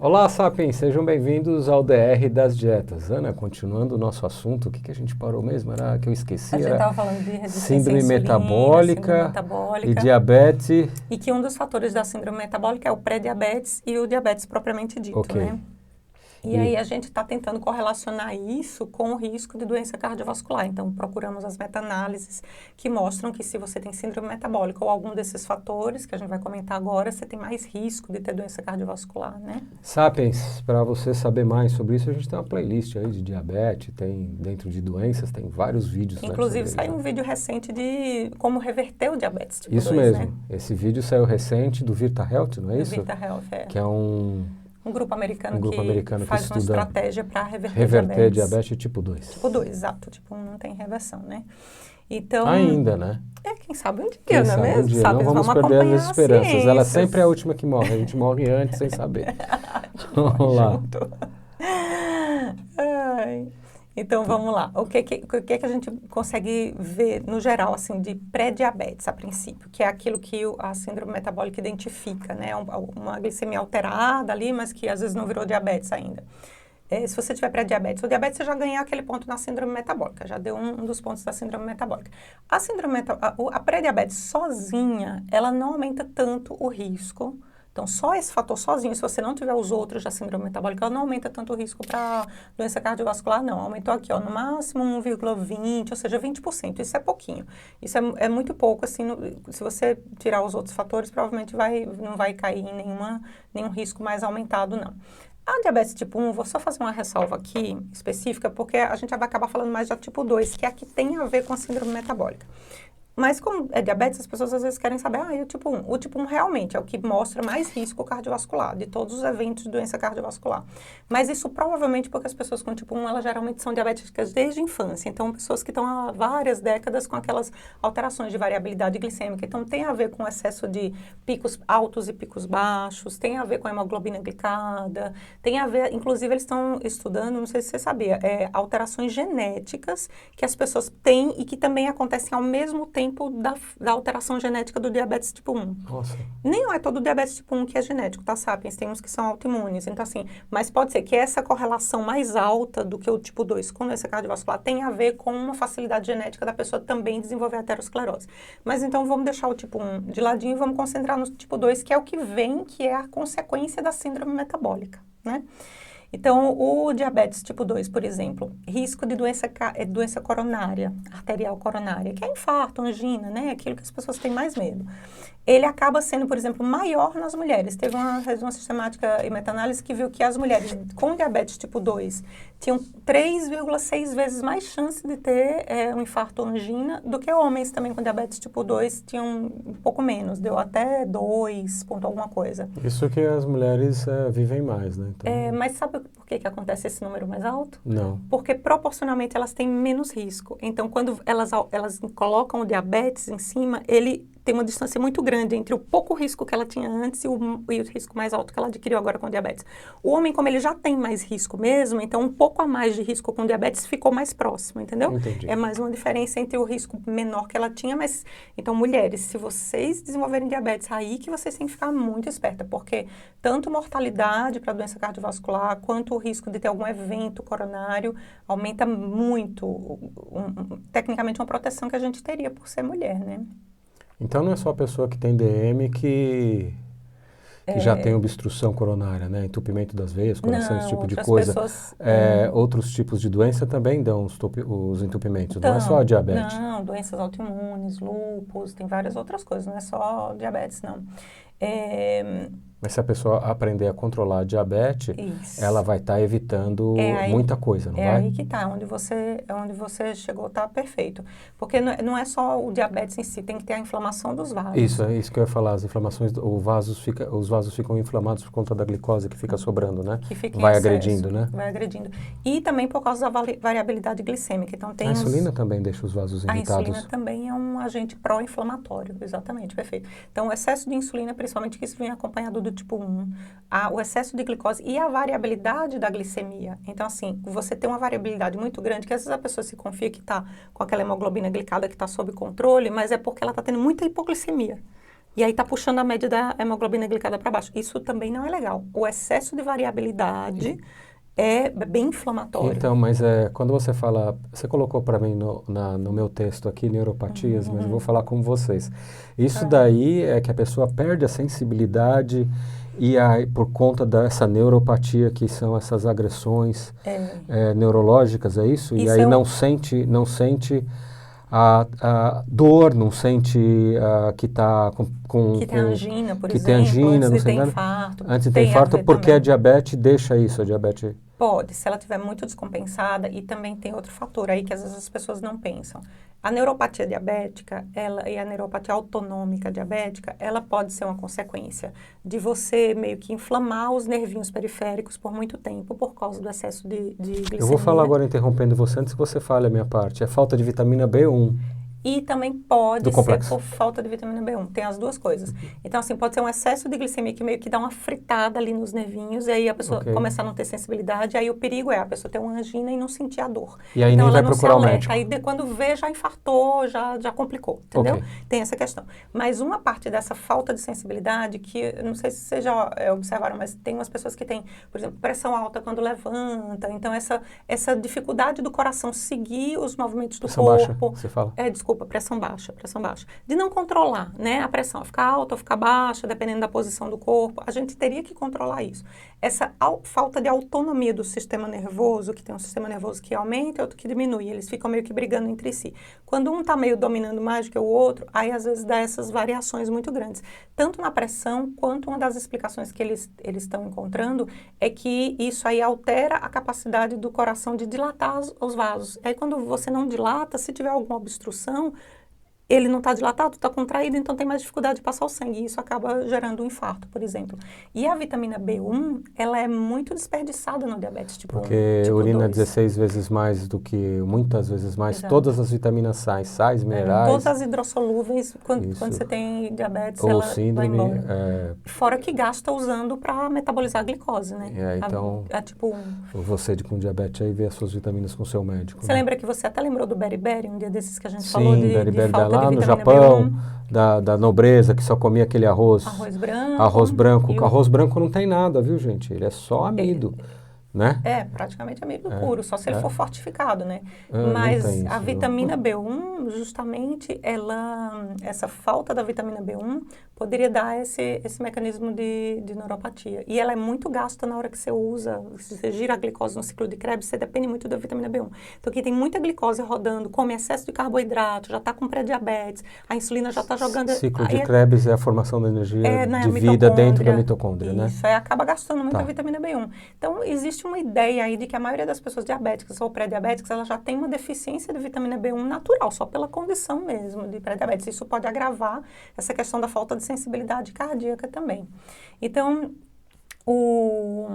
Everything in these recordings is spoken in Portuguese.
Olá, Sapiens, sejam bem-vindos ao DR das Dietas. Ana, continuando o nosso assunto, o que a gente parou mesmo? Era que eu esqueci, A gente era estava falando de resistência à síndrome insulina, metabólica e diabetes. e que um dos fatores da síndrome metabólica é o pré-diabetes e o diabetes propriamente dito, Ok. né? E aí a gente está tentando correlacionar isso com o risco de doença cardiovascular. Então, procuramos as meta-análises que mostram que se você tem síndrome metabólica ou algum desses fatores, que a gente vai comentar agora, você tem mais risco de ter doença cardiovascular, né? Sapiens, para você saber mais sobre isso, a gente tem uma playlist aí de diabetes, tem dentro de doenças, tem vários vídeos. Inclusive, né, sobre saiu um vídeo recente de como reverter o diabetes tipo isso 2, mesmo. né? Esse vídeo saiu recente do Virta Health, não é Do isso? Vita Health, é. Que é um grupo americano grupo americano que faz uma estuda estratégia para reverter diabetes tipo 2. Tipo 2, exato. Tipo 1 não tem reversão, né? Então... Ainda, né? quem sabe um dia, Quem não é sabe mesmo? um dia. Sabe, Não vamos perder acompanhar as esperanças. Ela ciências. sempre é a última que morre. A gente morre antes sem saber. Vamos lá. junto. Ai. Então, vamos lá. O que a gente consegue ver, no geral, assim, de pré-diabetes, a princípio? Que é aquilo que a síndrome metabólica identifica, né? Uma glicemia alterada ali, mas que às vezes não virou diabetes ainda. Se você tiver pré-diabetes ou diabetes, você já ganhou aquele ponto na síndrome metabólica. Já deu um dos pontos da síndrome metabólica. A pré-diabetes sozinha, ela não aumenta tanto o risco. Então, só esse fator sozinho, se você não tiver os outros da síndrome metabólica, ela não aumenta tanto o risco para doença cardiovascular, não. Aumentou aqui, ó, no máximo 1,20, ou seja, 20%. Isso é pouquinho. Isso é muito pouco, assim, se você tirar os outros fatores, provavelmente não vai cair em nenhum risco mais aumentado, não. A diabetes tipo 1, vou só fazer uma ressalva aqui específica, porque a gente vai acabar falando mais da tipo 2, que é a que tem a ver com a síndrome metabólica. Mas como é diabetes, as pessoas às vezes querem saber, e o tipo 1? O tipo 1 realmente é o que mostra mais risco cardiovascular, de todos os eventos de doença cardiovascular. Mas isso provavelmente porque as pessoas com tipo 1, elas geralmente são diabéticas desde a infância. Então, pessoas que estão há várias décadas com aquelas alterações de variabilidade glicêmica. Então, tem a ver com excesso de picos altos e picos baixos, tem a ver com a hemoglobina glicada, tem a ver, inclusive, eles estão estudando, não sei se você sabia, alterações genéticas que as pessoas têm e que também acontecem ao mesmo tempo da alteração genética do diabetes tipo 1. Nossa. Nem é todo diabetes tipo 1 que é genético, tá, Sapiens? Tem uns que são autoimunes. Então, assim, mas pode ser que essa correlação mais alta do que o tipo 2 com doença cardiovascular tenha a ver com uma facilidade genética da pessoa também desenvolver aterosclerose. Mas então, vamos deixar o tipo 1 de ladinho e vamos concentrar no tipo 2, que é o que vem, que é a consequência da síndrome metabólica, né? Então, o diabetes tipo 2, por exemplo, risco de doença coronária, arterial coronária, que é infarto, angina, né? Aquilo que as pessoas têm mais medo. Ele acaba sendo, por exemplo, maior nas mulheres. Teve uma sistemática e meta-análise que viu que as mulheres com diabetes tipo 2 tinham 3,6 vezes mais chance de ter um infarto ou angina do que homens também com diabetes tipo 2 tinham um pouco menos, deu até 2 ponto alguma coisa. Isso que as mulheres vivem mais, né? Então... mas sabe por que acontece esse número mais alto? Não. Porque proporcionalmente elas têm menos risco. Então, quando elas colocam o diabetes em cima, ele tem uma distância muito grande entre o pouco risco que ela tinha antes e o risco mais alto que ela adquiriu agora com diabetes. O homem, como ele já tem mais risco mesmo, então um pouco a mais de risco com diabetes ficou mais próximo, entendeu? Entendi. É mais uma diferença entre o risco menor que ela tinha, mas... Então, mulheres, se vocês desenvolverem diabetes, aí que vocês têm que ficar muito esperta, porque tanto mortalidade para doença cardiovascular, quanto o risco de ter algum evento coronário, aumenta muito, tecnicamente, uma proteção que a gente teria por ser mulher, né? Então não é só a pessoa que tem DM que já tem obstrução coronária, né? Entupimento das veias, coração, esse tipo de coisa. Outros tipos de doença também dão os entupimentos, não é só a diabetes. Não, doenças autoimunes, lúpus, tem várias outras coisas, não é só diabetes, não. Mas se a pessoa aprender a controlar a diabetes, ela vai estar evitando muita coisa, não vai? É aí que está, onde você chegou está perfeito. Porque não é só o diabetes em si, tem que ter a inflamação dos vasos. Isso, é isso que eu ia falar, as inflamações, os vasos ficam inflamados por conta da glicose que fica sobrando, né? Que fica vai agredindo, né? Vai agredindo. E também por causa da variabilidade glicêmica. Então, tem a insulina também deixa os vasos irritados. A insulina também é um agente pró-inflamatório, exatamente, perfeito. Então, o excesso de insulina, principalmente que isso vem acompanhado do tipo 1, o excesso de glicose e a variabilidade da glicemia. Então, assim, você tem uma variabilidade muito grande, que às vezes a pessoa se confia que está com aquela hemoglobina glicada que está sob controle, mas é porque ela está tendo muita hipoglicemia. E aí está puxando a média da hemoglobina glicada para baixo. Isso também não é legal. O excesso de variabilidade é bem inflamatório. Então, mas quando você fala, você colocou para mim no meu texto aqui, neuropatias, mas eu vou falar com vocês. Isso daí é que a pessoa perde a sensibilidade e aí, por conta dessa neuropatia, que são essas agressões neurológicas, é isso? E aí não sente a dor, não sente que está que tem angina, por que exemplo, tem angina, antes não de sei ter nada. infarto. Antes de ter infarto, porque a diabetes deixa isso, a diabetes... Pode, se ela estiver muito descompensada, e também tem outro fator aí que às vezes as pessoas não pensam. A neuropatia diabética, e a neuropatia autonômica diabética, ela pode ser uma consequência de você meio que inflamar os nervinhos periféricos por muito tempo por causa do excesso de glicemia. Eu vou falar agora, interrompendo você, antes que você fale a minha parte. É falta de vitamina B1. E também pode ser por falta de vitamina B1. Tem as duas coisas. Então, assim, pode ser um excesso de glicemia que meio que dá uma fritada ali nos nervinhos, e aí a pessoa começa a não ter sensibilidade, aí o perigo é a pessoa ter uma angina e não sentir a dor. E aí então, nem vai procurar o médico. Aí quando vê, já infartou, já complicou, entendeu? Tem essa questão. Mas uma parte dessa falta de sensibilidade, que não sei se vocês já observaram, mas tem umas pessoas que têm, por exemplo, pressão alta quando levanta, então essa dificuldade do coração seguir os movimentos do pressão corpo. Baixa, você fala. Pressão baixa. De não controlar, né? A pressão ficar alta ou ficar baixa, dependendo da posição do corpo. A gente teria que controlar isso. Essa falta de autonomia do sistema nervoso, que tem um sistema nervoso que aumenta e outro que diminui. Eles ficam meio que brigando entre si. Quando um está meio dominando mais do que o outro, aí às vezes dá essas variações muito grandes. Tanto na pressão, quanto uma das explicações que eles estão encontrando é que isso aí altera a capacidade do coração de dilatar os vasos. Aí quando você não dilata, se tiver alguma obstrução, ele não está dilatado, está contraído, então tem mais dificuldade de passar o sangue. E isso acaba gerando um infarto, por exemplo. E a vitamina B1, ela é muito desperdiçada no diabetes tipo 1. Porque tipo urina 2. 16 vezes mais do que, muitas vezes mais, Exato. todas as vitaminas sais minerais. Todas as hidrossolúveis, quando você tem diabetes, ou ela síndrome, vai embora. Fora que gasta usando para metabolizar a glicose, né? Então, tipo 1. Você com diabetes aí vê as suas vitaminas com o seu médico. Você lembra que você até lembrou do beriberi, um dia desses que a gente Sim, falou de falta lá de no vitamina Japão, B1. da nobreza, que só comia aquele arroz. Arroz branco. Arroz branco. Arroz branco não tem nada, viu, gente? Ele é só amido, né? Praticamente amido puro, só se ele for fortificado, né? Mas isso, a vitamina B1, justamente, essa falta da vitamina B1 poderia dar esse mecanismo de neuropatia. E ela é muito gasta na hora que você usa, se você gira a glicose no ciclo de Krebs, você depende muito da vitamina B1. Então, quem tem muita glicose rodando, come excesso de carboidrato, já está com pré-diabetes, a insulina já está jogando... Ciclo de Krebs é a formação da energia de vida dentro da mitocôndria, né? Isso, acaba gastando muita vitamina B1. Então, existe uma ideia aí de que a maioria das pessoas diabéticas ou pré-diabéticas, ela já tem uma deficiência de vitamina B1 natural, só pela condição mesmo de pré-diabetes. Isso pode agravar essa questão da falta de sensibilidade cardíaca também. Então, o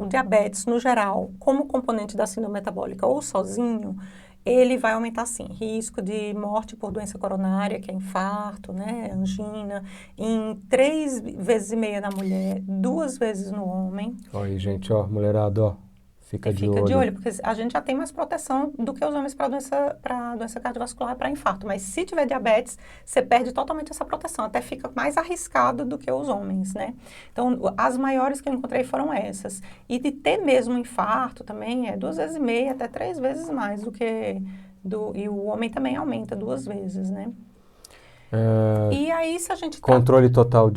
diabetes, no geral, como componente da síndrome metabólica ou sozinho, ele vai aumentar, sim, risco de morte por doença coronária, que é infarto, né, angina, em 3,5 vezes na mulher, 2 vezes no homem. Olha aí, gente, mulherada, fica de olho. Fica de olho, porque a gente já tem mais proteção do que os homens para doença cardiovascular e para infarto. Mas se tiver diabetes, você perde totalmente essa proteção. Até fica mais arriscado do que os homens, né? Então, as maiores que eu encontrei foram essas. E de ter mesmo infarto também é 2,5 vezes, até 3 vezes mais do que... E o homem também aumenta 2 vezes, né? E aí, se a gente... Controle total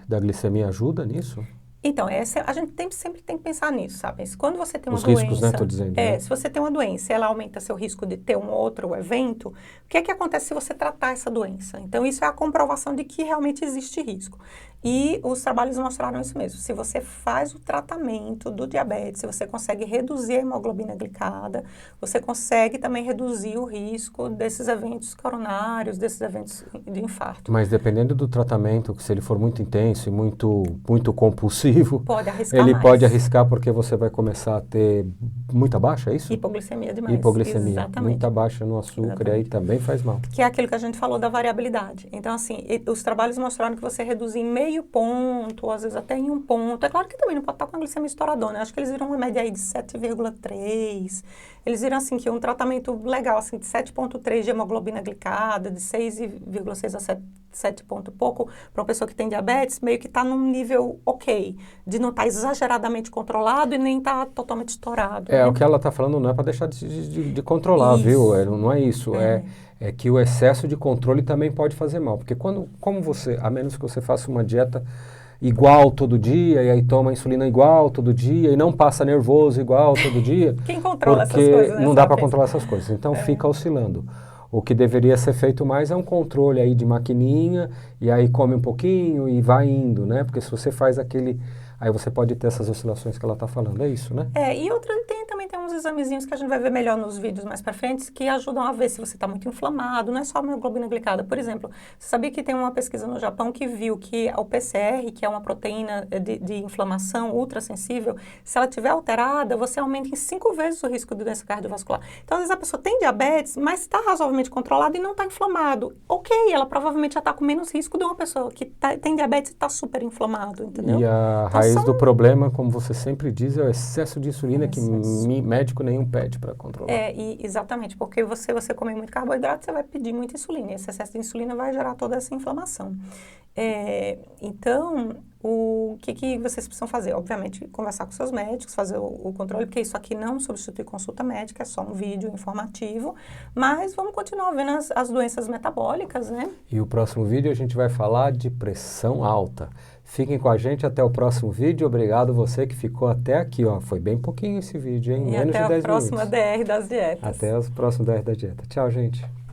da glicemia ajuda nisso? Então, a gente sempre tem que pensar nisso, sabe? Quando você tem uma doença... Os riscos, né? Tô dizendo. Se você tem uma doença e ela aumenta seu risco de ter um outro evento, o que é que acontece se você tratar essa doença? Então, isso é a comprovação de que realmente existe risco. E os trabalhos mostraram isso mesmo. Se você faz o tratamento do diabetes, se você consegue reduzir a hemoglobina glicada, você consegue também reduzir o risco desses eventos coronários, desses eventos de infarto. Mas dependendo do tratamento, se ele for muito intenso e muito compulsivo, ele pode arriscar porque você vai começar a ter muita baixa, é isso? Hipoglicemia demais. Hipoglicemia. Exatamente. Muita baixa no açúcar, e aí também faz mal. Que é aquilo que a gente falou da variabilidade. Então, assim, os trabalhos mostraram que você reduzir em 0,5 meio ponto, às vezes até em 1 ponto. É claro que também não pode estar com a glicemia estouradona. Acho que eles viram uma média aí de 7,3. Eles viram, assim, que um tratamento legal, assim, de 7,3 de hemoglobina glicada, de 6,6 a 7 ponto pouco, para uma pessoa que tem diabetes, meio que está num nível ok, de não estar exageradamente controlado e nem estar totalmente estourado. O que ela está falando não é para deixar de controlar, isso. Viu? Não é isso. É que o excesso de controle também pode fazer mal. Porque como você, a menos que você faça uma dieta igual todo dia, e aí toma insulina igual todo dia, e não passa nervoso igual todo dia. Quem controla essas coisas? Porque não dá para controlar essas coisas. Então fica oscilando. O que deveria ser feito mais é um controle aí de maquininha, e aí come um pouquinho e vai indo, né? Porque se você faz aquele... Aí você pode ter essas oscilações que ela está falando, é isso, né? E também tem uns examezinhos que a gente vai ver melhor nos vídeos mais pra frente, que ajudam a ver se você está muito inflamado, não é só a hemoglobina glicada. Por exemplo, você sabia que tem uma pesquisa no Japão que viu que o PCR, que é uma proteína de inflamação ultrassensível, se ela estiver alterada, você aumenta em 5 vezes o risco de doença cardiovascular. Então, às vezes a pessoa tem diabetes, mas está razoavelmente controlada e não está inflamado. Ok, ela provavelmente já está com menos risco de uma pessoa que tem diabetes e está super inflamado, entendeu? E a raiz do problema, como você sempre diz, é o excesso de insulina que médico nenhum pede para controlar. Exatamente, porque você comer muito carboidrato, você vai pedir muita insulina. Esse excesso de insulina vai gerar toda essa inflamação. Então, o que vocês precisam fazer? Obviamente, conversar com seus médicos, fazer o controle, porque isso aqui não substitui consulta médica, é só um vídeo informativo. Mas vamos continuar vendo as doenças metabólicas, né? E o próximo vídeo a gente vai falar de pressão alta. Fiquem com a gente até o próximo vídeo. Obrigado você que ficou até aqui, ó. Foi bem pouquinho esse vídeo, hein? E menos de 10 minutos. Até a próxima DR das dietas. Até o próximo DR da dieta. Tchau, gente.